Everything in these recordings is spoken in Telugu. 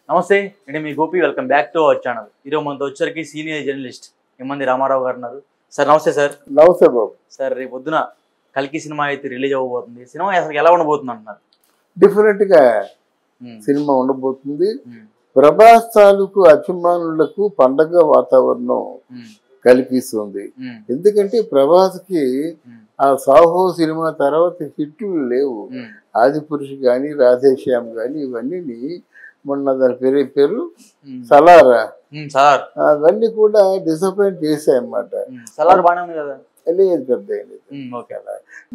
నమస్తే నేను మీ Gopi welcome back to our channel. ఈరోజు మనతో వచ్చరికి సీనియర్ జర్నలిస్ట్ ఎమ్మంది రామారావు గారు ఉన్నారు. సార్ నమస్తే. సార్ నమస్తే బాబు. సార్ రేపు పొద్దున కల్కి సినిమా అయితే రిలీజ్ అవ్వబోతుంది. సినిమా అసలు ఎలా ఉండబోతుంది అంటున్నారు? డిఫరెంట్ గా సినిమా ఉండబోతుంది. ప్రభాస్ తాలూకు అభిమానులకు పండగ వాతావరణం కల్పిస్తుంది. ఎందుకంటే ప్రభాస్ కి ఆ సాహో సినిమా తర్వాత హిట్లు లేవు. ఆదిపురుషు గాని రాధేశ్యామ్ గాని ఇవన్నీ మొన్న దాని పేరు సలారా అవన్నీ కూడా డిసప్పాయింట్ చేశాయన్నమాట. సలార్ బాగానే ఉంది కదా? లేదు, పెద్ద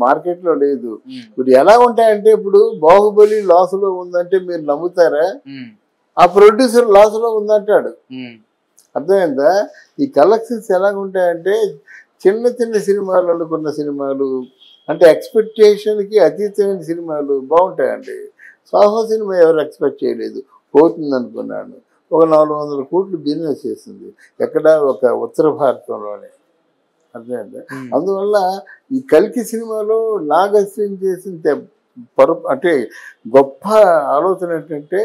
మార్కెట్ లో లేదు. ఇప్పుడు ఎలా ఉంటాయంటే, ఇప్పుడు బాహుబలి లాస్ లో ఉందంటే మీరు నమ్ముతారా? ఆ ప్రొడ్యూసర్ లాస్ లో ఉందంటాడు. అర్థమైందా? ఈ కలెక్షన్స్ ఎలా ఉంటాయంటే, చిన్న చిన్న సినిమాలు అనుకున్న సినిమాలు అంటే ఎక్స్పెక్టేషన్ కి అతీతమైన సినిమాలు బాగుంటాయండి. సాహో సినిమా ఎవరు ఎక్స్పెక్ట్ చేయలేదు, పోతుంది అనుకున్నాను. ఒక 400 కోట్లు బిజినెస్ చేసింది ఎక్కడ? ఒక ఉత్తర భారతంలోనే. అర్థమైందా? అందువల్ల ఈ కల్కి సినిమాలో నాగశ్విన్ చేసిన అంటే గొప్ప ఆలోచన ఏంటంటే,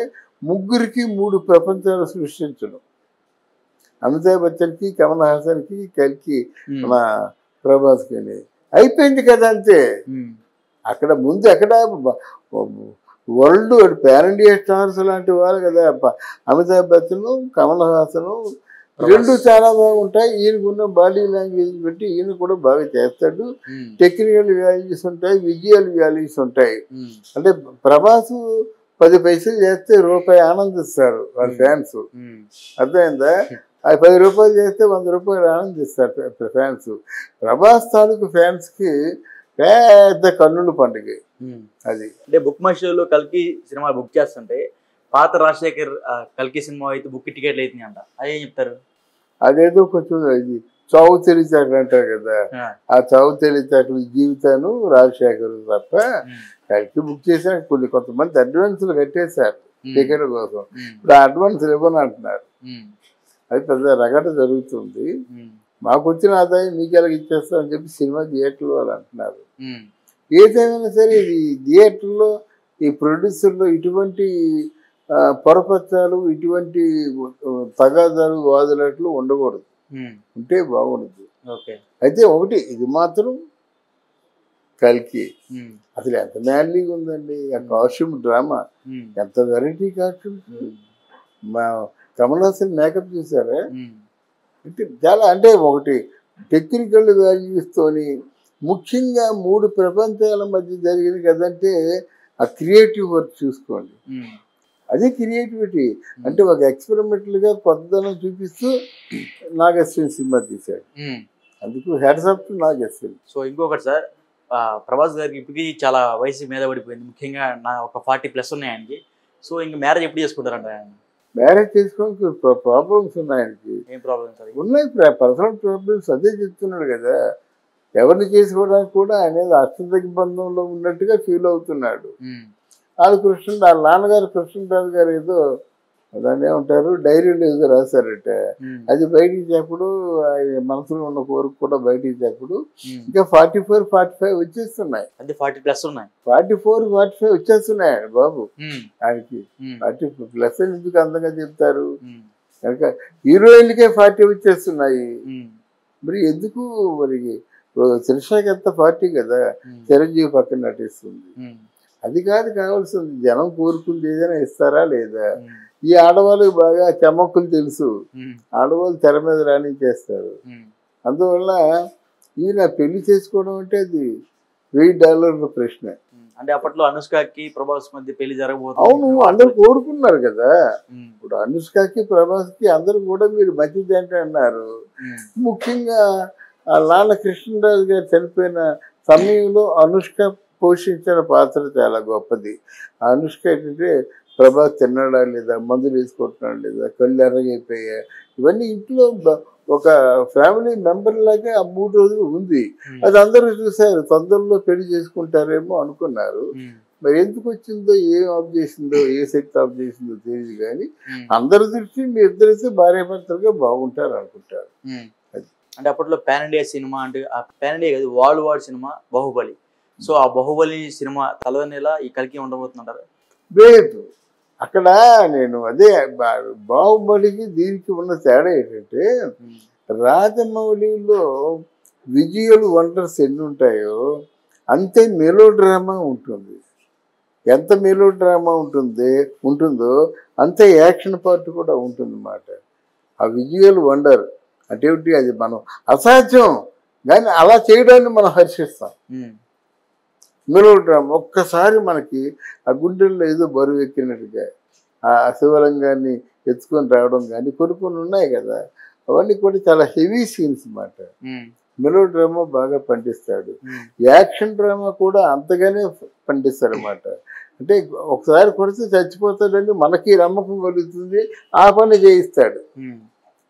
ముగ్గురికి 3 ప్రపంచాలు సృష్టించడం. అమితాబ్ బచ్చన్కి, కమల్ హాసన్కి, కల్కి మన ప్రభాస్కి అయిపోయింది కదా అంతే. అక్కడ ముందు ఎక్కడ వరల్డ్ పాన్ ఇండియా స్టార్స్ లాంటి వాళ్ళు కదా. అమితాబ్ బచ్చన్, కమల్ హాసన్ రెండు చాలా బాగుంటాయి. ఈయనకున్న బాడీ లాంగ్వేజ్ బట్టి ఈయన కూడా బాగా చేస్తాడు. టెక్నికల్ వాల్యూస్ ఉంటాయి, విజువల్ వాల్యూస్ ఉంటాయి. అంటే ప్రభాస్ 10 పైసలు చేస్తే రూపాయి ఆనందిస్తారు వాళ్ళ ఫ్యాన్స్. అర్థమైందా? అది 10 రూపాయలు చేస్తే 100 రూపాయలు ఆనందిస్తారు ఫ్యాన్స్. ప్రభాస్ తాలూకు ఫ్యాన్స్ కి పెద్ద కన్నుల పండుగ అది. అంటే బుక్ మై షోలో కల్కి సినిమా బుక్ చేస్తుంటే పాత రాజశేఖర్ కల్కి సినిమా అయితే బుక్ టికెట్లు అవుతున్నాయి అంట. అదేం చెప్తారు? అదేదో కొంచెం ఇది చావు తెలిచాకలు అంటారు కదా. ఆ చావు తెలిచాకలు జీవితాను రాజశేఖర్ తప్ప కల్కి బుక్ చేశాక కొంతమంది అడ్వాన్సులు కట్టేశారు టికెట్ కోసం. ఇప్పుడు ఆ అడ్వాన్సులు ఇవ్వని అంటున్నారు. అది పెద్ద రగట జరుగుతుంది. మాకు వచ్చిన ఆదాయం మీకు ఎలాగ ఇచ్చేస్తామని చెప్పి సినిమా థియేటర్లో వాళ్ళు అంటున్నారు. ఏదేమైనా సరే ఇది థియేటర్లో ఈ ప్రొడ్యూసర్లో ఇటువంటి పొరపచ్చాలు, ఇటువంటి తగాదాలు, వాదులాట్లు ఉండకూడదు. ఉంటే బాగుండదు. అయితే ఒకటి ఇది మాత్రం కల్కి అసలు ఎంత మ్యాన్లీగా ఉందండి. ఆ కాస్ట్యూమ్ డ్రామా ఎంత వెరైటీ కాస్ట్యూమ్. మా కమల్ హాసన్ మేకప్ చూసారా? అంటే చాలా అంటే ఒకటి టెక్నికల్ వాల్యూస్తోని ముఖ్యంగా 3 ప్రపంచాల మధ్య జరిగింది కదంటే ఆ క్రియేటివ్ వర్క్ చూసుకోండి. అదే క్రియేటివిటీ. అంటే ఒక ఎక్స్పెరిమెంటల్ గా కొత్తదనం చూపిస్తూ నాగశ్విన్ సినిమా తీశాడు. అందుకు hats off to Nagashwin. So ఇంకొకటి సార్, ప్రభాస్ గారికి ఇప్పటికీ చాలా వయసు మీద పడిపోయింది. ముఖ్యంగా ఒక 40+ ఉన్నాయి ఆయనకి. సో ఇంక మ్యారేజ్ ఎప్పుడు చేసుకుంటారంట ఆయన? మ్యారేజ్ చేసుకోవడానికి ప్రాబ్లమ్స్ ఉన్నాయి ఆయనకి. ఏం ప్రాబ్లమ్స్ అది? ఉన్నాయి, పర్సనల్ ప్రాబ్లమ్స్. అదే చెప్తున్నాడు కదా. ఎవరిని చేసుకోవడానికి కూడా అనేది అష్టదిగ్బంధంలో ఉన్నట్టుగా ఫీల్ అవుతున్నాడు. వాళ్ళ వాళ్ళ నాన్నగారు కృష్ణరాజు గారు ఏదో దాన్ని ఏమంటారు డైరీలో ఏదో రాశారట. అది బయటికి చెప్పుడు, మనసులో ఉన్న కోరిక కూడా బయటికి చెప్పుడు. ఇంకా 44, 45 వచ్చేస్తున్నాయి. అంటే 40+ ఉన్నాయి. 44, 45 వచ్చేస్తున్నాయి బాబు ఆయనకి. 40+ అని ఎందుకు అందంగా చెప్తారు? కనుక హీరోయిన్కే 40 వచ్చేస్తున్నాయి. మరి ఎందుకు? మరి త్రిషకి ఎంత 40 కదా, చిరంజీవి పక్కన నటిస్తుంది. అది కాదు కావాల్సింది. జనం కోరుకుంది ఏదైనా ఇస్తారా లేదా? ఈ ఆడవాళ్ళకి బాగా చమక్కులు తెలుసు. ఆడవాళ్ళు తెర మీద రాణించేస్తారు. అందువల్ల ఈయన పెళ్లి చేసుకోవడం అంటే అది $1000 ప్రశ్న. అంటే అప్పట్లో అనుష్కకి ప్రభాస్ మధ్య పెళ్లి జరగబోతుంది. అవును, అందరూ కోరుకున్నారు కదా. ఇప్పుడు అనుష్కకి ప్రభాస్కి అందరూ కూడా మీరు మంచిది అంటే అన్నారు. ముఖ్యంగా నాన్న కృష్ణరాజు గారు చనిపోయిన సమయంలో అనుష్క పోషించిన పాత్ర చాలా గొప్పది. ఆ అనుష్క ఏంటంటే ప్రభాస్ తిన్నాడా లేదా, మందులు వేసుకుంటున్నాడు లేదా, కళ్ళు ఎర్రగైపోయా, ఇవన్నీ ఇంట్లో ఒక ఫ్యామిలీ మెంబర్ లాగే ఆ 3 రోజులు ఉంది. అది అందరూ చూశారు. తొందరలో పెళ్లి చేసుకుంటారేమో అనుకున్నారు. మరి ఎందుకు వచ్చిందో, ఏం ఆఫ్ చేసిందో, ఏ శక్తి ఆఫ్ చేసిందో తెలియదు. కానీ అందరి దృష్టి మీ ఇద్దరైతే భార్యాభర్తలుగా బాగుంటారు అనుకుంటారు. అంటే అప్పట్లో పాన్ ఇండియా సినిమా అంటే ఆ పాన్ ఇండియా కాదు, world war cinema Baahubali. So ఆ బాహుబలి సినిమా తలవనేలా ఈ కల్కి ఉండబోతుంటారు? లేదు, అక్కడ నేను అదే బాహుబలికి దీనికి ఉన్న తేడా ఏంటంటే రాజమౌళిలో విజువల్ వండర్స్ ఎన్ని ఉంటాయో అంతే మెలో డ్రామా ఉంటుంది. ఎంత మెలో డ్రామా ఉంటుందో అంతే యాక్షన్ పార్ట్ కూడా ఉంటుందన్నమాట. ఆ విజువల్ వండర్ అంటే అది మనం అసాధ్యం కానీ అలా చేయడాన్ని మనం హర్షిస్తాం. మెలో డ్రామా ఒక్కసారి మనకి ఆ గుండెల్లో ఏదో బరువు ఎక్కినట్టుగా ఆ శివలింగాన్ని ఎత్తుకొని రావడం కానీ కొన్ని ఉన్నాయి కదా, అవన్నీ కూడా చాలా హెవీ సీన్స్ అన్నమాట. మెలో డ్రామా బాగా పండిస్తాడు, యాక్షన్ డ్రామా కూడా అంతగానే పండిస్తాడు అన్నమాట. అంటే ఒకసారి కొడితే చచ్చిపోతాడని మనకి నమ్మకం కలుగుతుంది, ఆ పని చేయిస్తాడు.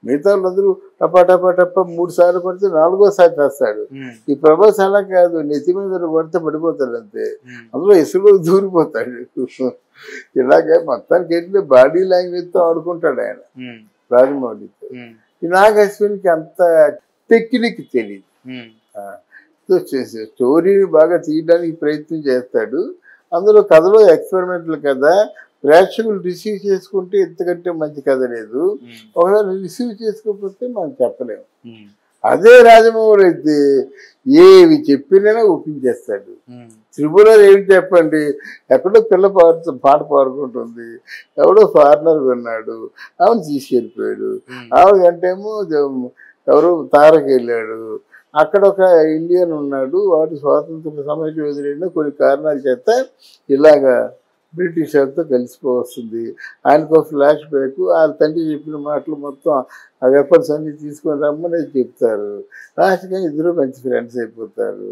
మిగతా వాళ్ళందరూ టపా టపా టప్ప 3 సార్లు కొడితే 4వసారి చేస్తాడు. ఈ ప్రభాస్ అలా కాదు, నెత్తి మీద కొడితే పడిపోతాడు అంతే, అందులో ఇసులో దూరిపోతాడు. ఇలాగే మొత్తానికి ఏంటంటే బాడీ లాంగ్వేజ్తో ఆడుకుంటాడు ఆయన రాజమౌళితో. ఈ నాగ్ అశ్విన్కి అంత టెక్నిక్ తెలియదు. స్టోరీని బాగా తీయడానికి ప్రయత్నం చేస్తాడు. అందులో కథలో ఎక్స్పెరిమెంట్లు కదా, ప్రేక్షకులు రిసీవ్ చేసుకుంటే ఎంతకంటే మంచి కథ లేదు. ఒకవేళ రిసీవ్ చేసుకోకపోతే మనం చెప్పలేము. అదే రాజమౌళి అయితే ఏవి చెప్పినా ఒప్పించేస్తాడు. త్రిపుర ఏమి చెప్పండి, ఎక్కడో పిల్ల పాట పాడుకుంటుంది, ఎవడో ఫారినర్ విన్నాడు, ఆమెను తీసుకెళ్ళిపోయాడు. ఆమె గంటేమో ఎవరు తారకి వెళ్ళాడు, అక్కడ ఒక ఇండియన్ ఉన్నాడు, వాడు స్వాతంత్ర సమయ యోధులైన కొన్ని కారణాల చేత ఇలాగా బ్రిటిష్ వాళ్ళతో కలిసిపోవస్తుంది. ఆయనకు ఫ్లాష్ బ్యాక్, వాళ్ళ తండ్రి చెప్పిన మాటలు మొత్తం ఆ వెపన్స్ అన్ని తీసుకొని రమ్మని చెప్తారు. లాస్ట్గా ఇద్దరు మంచి ఫ్రెండ్స్ అయిపోతారు.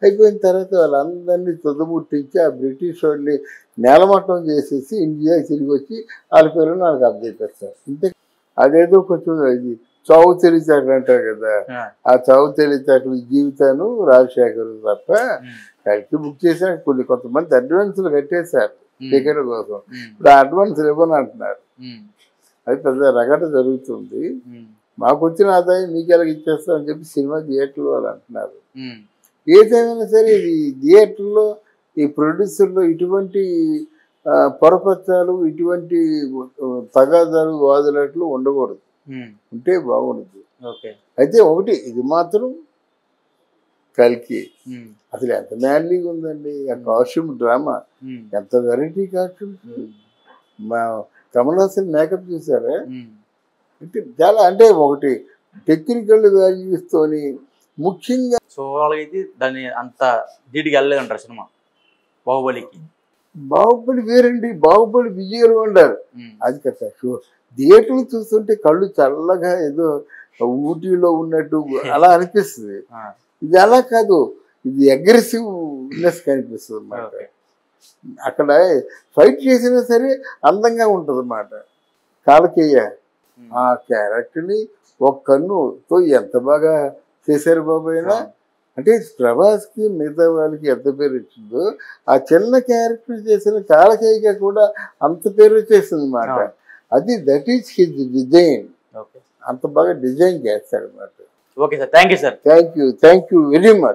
అయిపోయిన తర్వాత వాళ్ళందరినీ తుదముట్టించి ఆ బ్రిటిష్ వాళ్ళని నేలమట్టం చేసేసి ఇండియాకి తిరిగి వచ్చి వాళ్ళ పేరుని వాళ్ళకి అప్పచెప్పేస్తారు. ఇంతే. అదేదో కొంచెం ఇది చావు తెలివితేటలు అంటారు కదా, ఆ చావు తెలివితేటలు జీవితాను రాజశేఖర్ తప్ప కలిసి బుక్ చేసిన కొంతమంది అడ్వాన్సులు కట్టేశారు టికెట్ కోసం. ఇప్పుడు ఆ అడ్వాన్సులు ఇవ్వని అంటున్నారు. అది పెద్ద రగట జరుగుతుంది. మాకు వచ్చిన ఆదాయం మీకు ఎలాగ ఇచ్చేస్తామని చెప్పి సినిమా థియేటర్లో వాళ్ళు అంటున్నారు. ఏదైనా సరే ఇది థియేటర్లో ఈ ప్రొడ్యూసర్లో ఇటువంటి పొరపచ్చాలు, ఇటువంటి తగాదాలు, వాదులాట్లు ఉండకూడదు. ఉంటే బాగుండదు. అయితే ఒకటి ఇది మాత్రం కల్కి అసలు ఎంత మ్యాన్లీగా ఉందండి. ఆ కాస్ట్యూమ్ డ్రామా ఎంత వెరైటీ కాస్ట్యూమ్. మా కమల్ హాసన్ మేకప్ చూసారా, అంటే చాలా అంటే ఒకటి టెక్నికల్ వాల్యూస్తోని ముఖ్యంగా. సో వాళ్ళకి దాన్ని అంత ధీటుగా వెళ్ళలేదంటారు సినిమా బాహుబలికి. బాహుబలి వేరండి, బాహుబలి విజువల్ వండర్. అది కదా థియేటర్లు చూస్తుంటే కళ్ళు చల్లగా ఏదో ఊటీలో ఉన్నట్టు అలా అనిపిస్తుంది. ఇది అలా కాదు, ఇది అగ్రెసివ్నెస్ కనిపిస్తుంది అన్నమాట. అక్కడ ఫైట్ చేసినా సరే అందంగా ఉంటుంది అన్నమాట. కాలకేయ ఆ క్యారెక్టర్ని ఒక కన్నుతో ఎంత బాగా చేశారు బాబు అయినా. అంటే ప్రభాస్కి మిగతా వాళ్ళకి ఎంత పేరు వచ్చిందో ఆ చిన్న క్యారెక్టర్ చేసిన కాలకేయగా కూడా అంత పేరు వచ్చేసింది అన్నమాట. అది దట్ ఈస్ హిజ్ డిజైన్. అంత బాగా డిజైన్ చేస్తాడు అన్నమాట. Okay sir, thank you sir. Thank you very much.